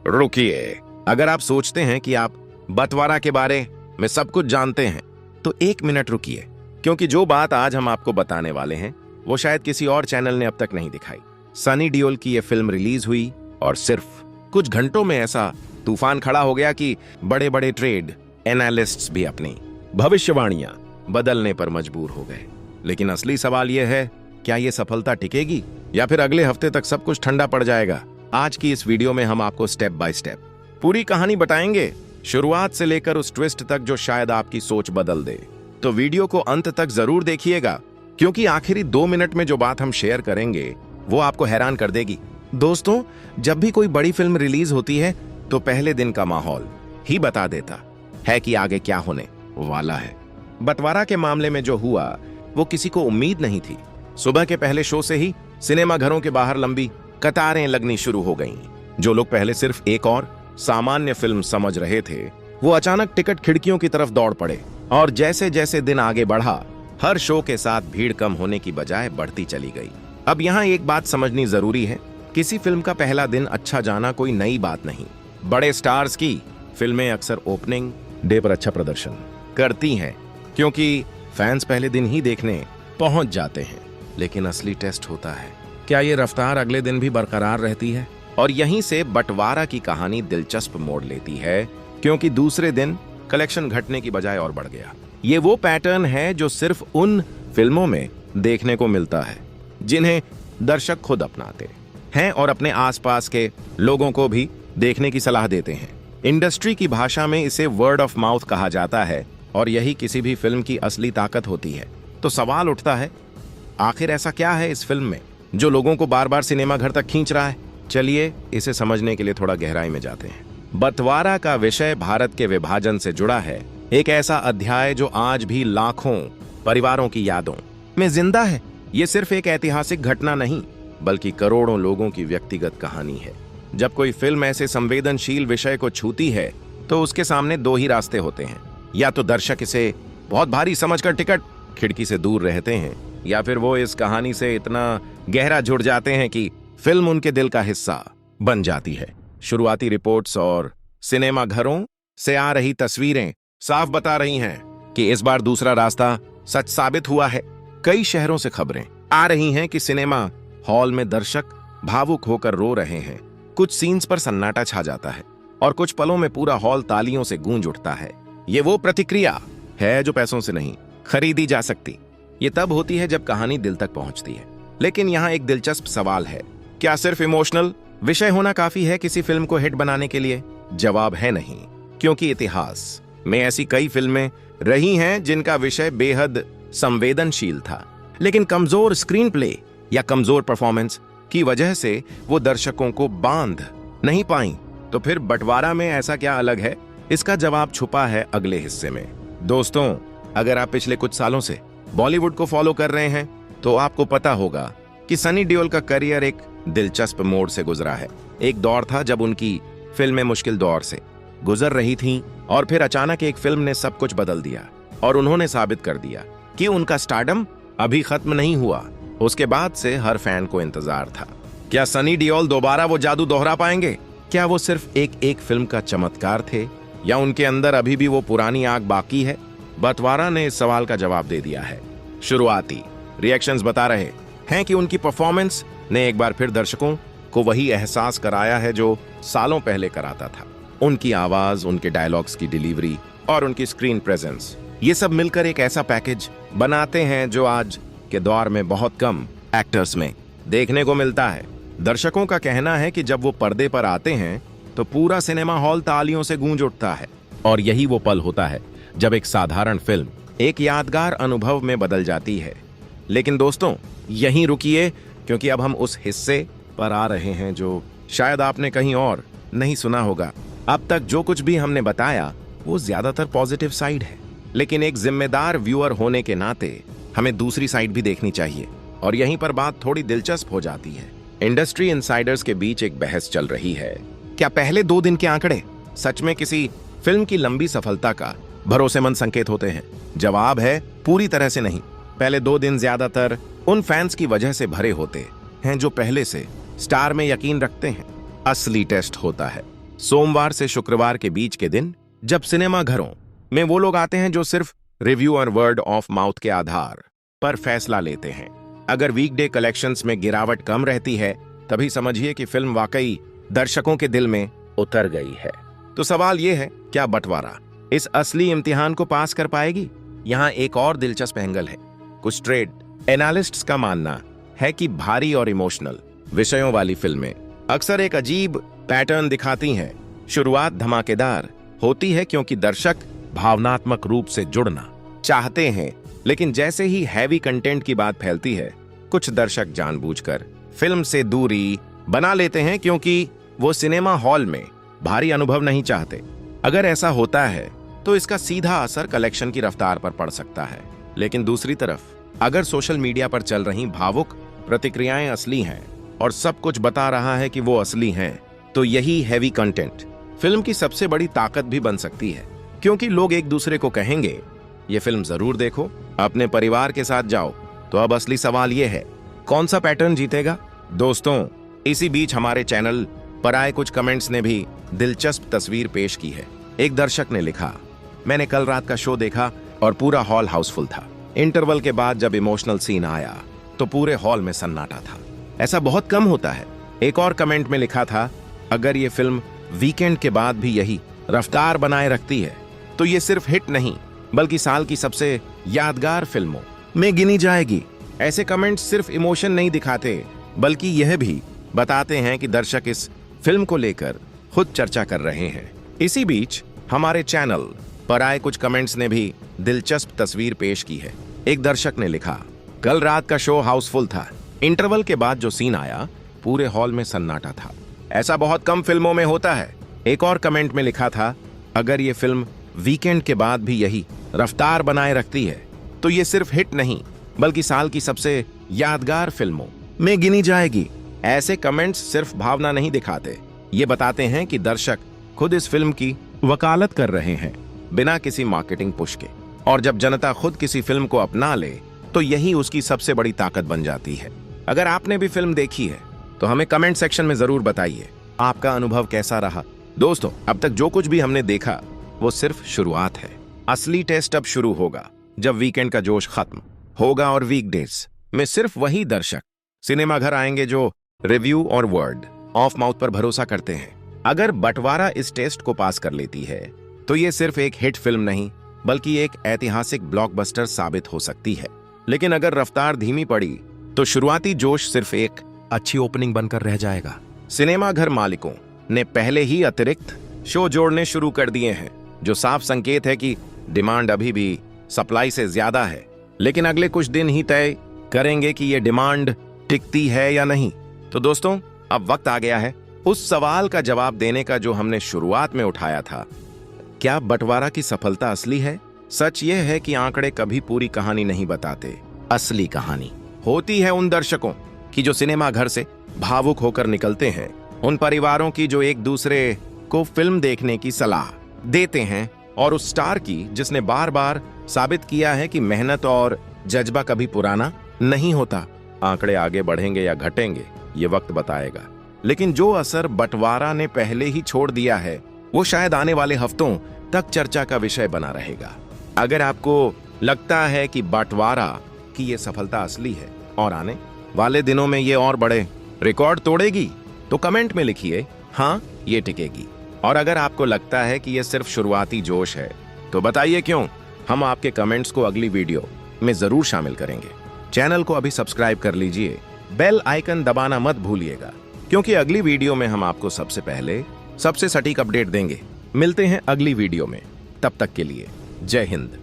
रुकिए, अगर आप सोचते हैं कि आप बंटवारा के बारे में सब कुछ जानते हैं तो 1 मिनट रुकिए, क्योंकि जो बात आज हम आपको बताने वाले हैं वो शायद किसी और चैनल ने अब तक नहीं दिखाई। सनी देओल की यह फिल्म रिलीज हुई और सिर्फ कुछ घंटों में ऐसा तूफान खड़ा हो गया कि बड़े बड़े ट्रेड एनालिस्ट्स भी अपनी भविष्यवाणियां बदलने पर मजबूर हो गए। लेकिन असली सवाल यह है, क्या यह सफलता टिकेगी या फिर अगले हफ्ते तक सब कुछ ठंडा पड़ जाएगा? आज की इस वीडियो में हम आपको स्टेप बाय स्टेप पूरी कहानी बताएंगे, शुरुआत से लेकर उस ट्विस्ट तक जो शायद आपकी सोच बदल दे। तो वीडियो को अंत तक जरूर देखिएगा, क्योंकि आखिरी 2 मिनट में जो बात हम शेयर करेंगे वो आपको हैरान कर देगी। दोस्तों, जब भी कोई बड़ी फिल्म रिलीज होती है तो पहले दिन का माहौल ही बता देता है कि आगे क्या होने वाला है। बंटवारा के मामले में जो हुआ वो किसी को उम्मीद नहीं थी। सुबह के पहले शो से ही सिनेमा घरों के बाहर लंबी कतारें लगनी शुरू हो गईं। जो लोग पहले सिर्फ एक और सामान्य फिल्म समझ रहे थे वो अचानक टिकट खिड़कियों की तरफ दौड़ पड़े, और जैसे जैसे दिन आगे बढ़ा हर शो के साथ भीड़ कम होने की बजाय बढ़ती चली गई। अब यहाँ एक बात समझनी जरूरी है, किसी फिल्म का पहला दिन अच्छा जाना कोई नई बात नहीं। बड़े स्टार्स की फिल्में अक्सर ओपनिंग डे पर अच्छा प्रदर्शन करती हैं, क्योंकि फैंस पहले दिन ही देखने पहुंच जाते हैं। लेकिन असली टेस्ट होता है, क्या ये रफ्तार अगले दिन भी बरकरार रहती है? और यहीं से बंटवारा की कहानी दिलचस्प मोड़ लेती है, क्योंकि दूसरे दिन कलेक्शन घटने की बजाय और बढ़ गया। ये वो पैटर्न है जो सिर्फ उन फिल्मों में देखने को मिलता है जिन्हें दर्शक खुद अपनाते हैं और अपने आसपास के लोगों को भी देखने की सलाह देते हैं। इंडस्ट्री की भाषा में इसे वर्ड ऑफ माउथ कहा जाता है, और यही किसी भी फिल्म की असली ताकत होती है। तो सवाल उठता है, आखिर ऐसा क्या है इस फिल्म में जो लोगों को बार बार सिनेमा घर तक खींच रहा है? चलिए इसे समझने के लिए थोड़ा गहराई में जाते हैं। बंटवारा का विषय भारत के विभाजन से जुड़ा है, एक ऐसा अध्याय जो आज भी लाखों परिवारों की यादों में जिंदा है। ये सिर्फ एक ऐतिहासिक घटना नहीं, बल्कि करोड़ों लोगों की व्यक्तिगत कहानी है। जब कोई फिल्म ऐसे संवेदनशील विषय को छूती है तो उसके सामने 2 ही रास्ते होते हैं। या तो दर्शक इसे बहुत भारी समझकर टिकट खिड़की से दूर रहते हैं, या फिर वो इस कहानी से इतना गहरा जुड़ जाते हैं कि फिल्म उनके दिल का हिस्सा बन जाती है। शुरुआती रिपोर्ट्स और सिनेमा घरों से आ रही तस्वीरें साफ बता रही हैं कि इस बार दूसरा रास्ता सच साबित हुआ है। कई शहरों से खबरें आ रही हैं कि सिनेमा हॉल में दर्शक भावुक होकर रो रहे हैं। कुछ सीन्स पर सन्नाटा छा जाता है और कुछ पलों में पूरा हॉल तालियों से गूंज उठता है। ये वो प्रतिक्रिया है जो पैसों से नहीं खरीदी जा सकती। ये तब होती है जब कहानी दिल तक पहुंचती है। लेकिन यहाँ एक दिलचस्प सवाल है, क्या सिर्फ इमोशनल विषय होना काफी है किसी फिल्म को हिट बनाने के लिए? जवाब है नहीं, क्योंकि इतिहास में ऐसी कई फिल्में रही हैं जिनका विषय बेहद संवेदनशील था, लेकिन कमजोर स्क्रीन प्ले या कमजोर परफॉर्मेंस की वजह से वो दर्शकों को बांध नहीं पाई। तो फिर बंटवारा में ऐसा क्या अलग है? इसका जवाब छुपा है अगले हिस्से में। दोस्तों, अगर आप पिछले कुछ सालों से बॉलीवुड को फॉलो कर रहे हैं तो आपको पता होगा कि सनी देओल का करियर एक दिलचस्प मोड़ से गुजरा है। एक दौर था जब उनकी फिल्में मुश्किल दौर से गुजर रही थीं, और फिर अचानक एक फिल्म ने सब कुछ बदल दिया और उन्होंने साबित कर दिया कि उनका स्टारडम अभी खत्म नहीं हुआ। उसके बाद से हर फैन को इंतजार था, क्या सनी देओल दोबारा वो जादू दोहरा पाएंगे? क्या वो सिर्फ एक फिल्म का चमत्कार थे, या उनके अंदर अभी भी वो पुरानी आग बाकी है? बंटवारा ने इस सवाल का जवाब दे दिया है। शुरुआती रिएक्शंस बता रहे हैं कि उनकी परफॉर्मेंस ने एक बार फिर दर्शकों को वही एहसास कराया है जो सालों पहले कराता था। उनकी आवाज, उनके डायलॉग्स की डिलीवरी और उनकी स्क्रीन प्रेजेंस, ये सब मिलकर एक ऐसा पैकेज बनाते हैं जो आज के दौर में बहुत कम एक्टर्स में देखने को मिलता है। दर्शकों का कहना है कि जब वो पर्दे पर आते हैं तो पूरा सिनेमा हॉल तालियों से गूंज उठता है, और यही वो पल होता है जब एक साधारण फिल्म एक यादगार अनुभव में बदल जाती है। लेकिन दोस्तों, यहीं रुकिए, क्योंकि अब हम उस हिस्से पर आ रहे हैं जो शायद आपने कहीं और नहीं सुना होगा। अब तक जो कुछ भी हमने बताया वो ज्यादातर पॉजिटिव साइड है, लेकिन एक जिम्मेदार व्यूअर होने के नाते हमें दूसरी साइड भी देखनी चाहिए, और यहीं पर बात थोड़ी दिलचस्प हो जाती है। इंडस्ट्री इनसाइडर्स के बीच एक बहस चल रही है, क्या पहले 2 दिन के आंकड़े सच में किसी फिल्म की लंबी सफलता का भरोसेमंद संकेत होते हैं? जवाब है, पूरी तरह से नहीं। पहले 2 दिन ज्यादातर उन फैंस की वजह से भरे होते हैं जो पहले से स्टार में यकीन रखते हैं। असली टेस्ट होता है सोमवार से शुक्रवार के बीच के दिन, जब सिनेमा घरों में वो लोग आते हैं जो सिर्फ रिव्यू और वर्ड ऑफ माउथ के आधार पर फैसला लेते हैं। अगर वीकडे कलेक्शंस में गिरावट कम रहती है, तभी समझिए कि फिल्म वाकई दर्शकों के दिल में उतर गई है। तो सवाल यह है, क्या बंटवारा इस असली इम्तिहान को पास कर पाएगी? यहाँ एक और दिलचस्प एंगल है। कुछ ट्रेड एनालिस्ट्स का मानना है कि भारी और इमोशनल विषयों वाली फिल्में अक्सर एक अजीब पैटर्न दिखाती हैं। शुरुआत धमाकेदार होती है क्योंकि दर्शक भावनात्मक रूप से जुड़ना चाहते हैं, लेकिन जैसे ही हैवी कंटेंट की बात फैलती है, कुछ दर्शक जानबूझकर फिल्म से दूरी बना लेते हैं क्योंकि वो सिनेमा हॉल में भारी अनुभव नहीं चाहते। अगर ऐसा होता है तो इसका सीधा असर कलेक्शन की रफ्तार पर पड़ सकता है। लेकिन दूसरी तरफ, अगर सोशल मीडिया पर चल रही भावुक प्रतिक्रियाएं असली हैं और सब कुछ बता रहा है कि वो असली हैं, तो यही हैवी कंटेंट फिल्म की सबसे बड़ी ताकत भी बन सकती है। क्योंकि लोग एक दूसरे को कहेंगे, ये फिल्म जरूर देखो, अपने परिवार के साथ जाओ। तो अब असली सवाल ये है, कौन सा पैटर्न जीतेगा? दोस्तों, इसी बीच हमारे चैनल पर आए कुछ कमेंट्स ने भी दिलचस्प तस्वीर पेश की है। एक दर्शक ने लिखा, मैंने कल रात का शो देखा और पूरा हॉल हाउसफुल था। इंटरवल के बाद जब इमोशनल सीन आया तो पूरे हॉल में सन्नाटा था। ऐसा बहुत कम होता है। एक और कमेंट में लिखा था, अगर ये फिल्म वीकेंड के बाद भी यही रफ्तार बनाए रखती है तो ये सिर्फ हिट नहीं बल्कि साल की सबसे यादगार फिल्मों में गिनी जाएगी। ऐसे कमेंट्स सिर्फ इमोशन नहीं दिखाते, बल्कि यह भी बताते हैं कि दर्शक इस फिल्म को लेकर खुद चर्चा कर रहे हैं। इसी बीच हमारे चैनल पर आए कुछ कमेंट्स ने भी दिलचस्प तस्वीर पेश की है। एक दर्शक ने लिखा, कल रात का शो हाउसफुल था। इंटरवल के बाद जो सीन आया, पूरे हॉल में सन्नाटा था। ऐसा बहुत कम फिल्मों में होता है। एक और कमेंट में लिखा था, अगर ये फिल्म वीकेंड के बाद भी यही रफ्तार बनाए रखती है तो ये सिर्फ हिट नहीं बल्कि साल की सबसे यादगार फिल्मों में गिनी जाएगी। ऐसे कमेंट्स सिर्फ भावना नहीं दिखाते, ये बताते हैं कि दर्शक खुद इस फिल्म की वकालत कर रहे हैं बिना किसी मार्केटिंग पुश के। और जब जनता खुद किसी फिल्म को अपना ले तो यही उसकी सबसे बड़ी ताकत बन जाती है। अगर आपने भी फिल्म देखी है तो हमें कमेंट सेक्शन में जरूर बताइए, आपका अनुभव कैसा रहा। दोस्तों, अब तक जो कुछ भी हमने देखा वो सिर्फ शुरुआत है। असली टेस्ट अब शुरू होगा, जब वीकेंड का जोश खत्म होगा और वीकडेज में सिर्फ वही दर्शक सिनेमा घर आएंगे जो रिव्यू और वर्ड ऑफ माउथ पर भरोसा करते हैं। अगर बंटवारा इस टेस्ट को पास कर लेती है तो ये सिर्फ एक हिट फिल्म नहीं बल्कि एक ऐतिहासिक ब्लॉकबस्टर साबित हो सकती है। लेकिन अगर रफ्तार धीमी पड़ी तो शुरुआती जोश सिर्फ एक अच्छी ओपनिंग बनकर रह जाएगा। सिनेमा घर मालिकों ने पहले ही अतिरिक्त शो जोड़ने शुरू कर दिए हैं, जो साफ संकेत है कि डिमांड अभी भी सप्लाई से ज्यादा है। लेकिन अगले कुछ दिन ही तय करेंगे कि ये डिमांड टिकती है या नहीं। तो दोस्तों, अब वक्त आ गया है उस सवाल का जवाब देने का जो हमने शुरुआत में उठाया था। क्या बंटवारा की सफलता असली है? सच यह है कि आंकड़े कभी पूरी कहानी नहीं बताते। असली कहानी होती है उन दर्शकों की जो सिनेमा घर से भावुक होकर निकलते हैं, उन परिवारों की जो एक दूसरे को फिल्म देखने की सलाह देते हैं, और उस स्टार की जिसने बार बार साबित किया है कि मेहनत और जज्बा कभी पुराना नहीं होता। आंकड़े आगे बढ़ेंगे या घटेंगे, ये वक्त बताएगा। लेकिन जो असर बंटवारा ने पहले ही छोड़ दिया है, वो शायद आने वाले हफ्तों तक चर्चा का विषय बना रहेगा। अगर आपको लगता है कि बंटवारा की ये सफलता असली है और आने वाले दिनों में ये और बड़े रिकॉर्ड तोड़ेगी, तो कमेंट में लिखिए, हाँ ये टिकेगी। और अगर आपको लगता है कि ये सिर्फ शुरुआती जोश है, तो बताइए क्यों। हम आपके कमेंट्स को अगली वीडियो में जरूर शामिल करेंगे। चैनल को अभी सब्सक्राइब कर लीजिए, बेल आइकन दबाना मत भूलिएगा, क्योंकि अगली वीडियो में हम आपको सबसे पहले सबसे सटीक अपडेट देंगे। मिलते हैं अगली वीडियो में, तब तक के लिए जय हिंद।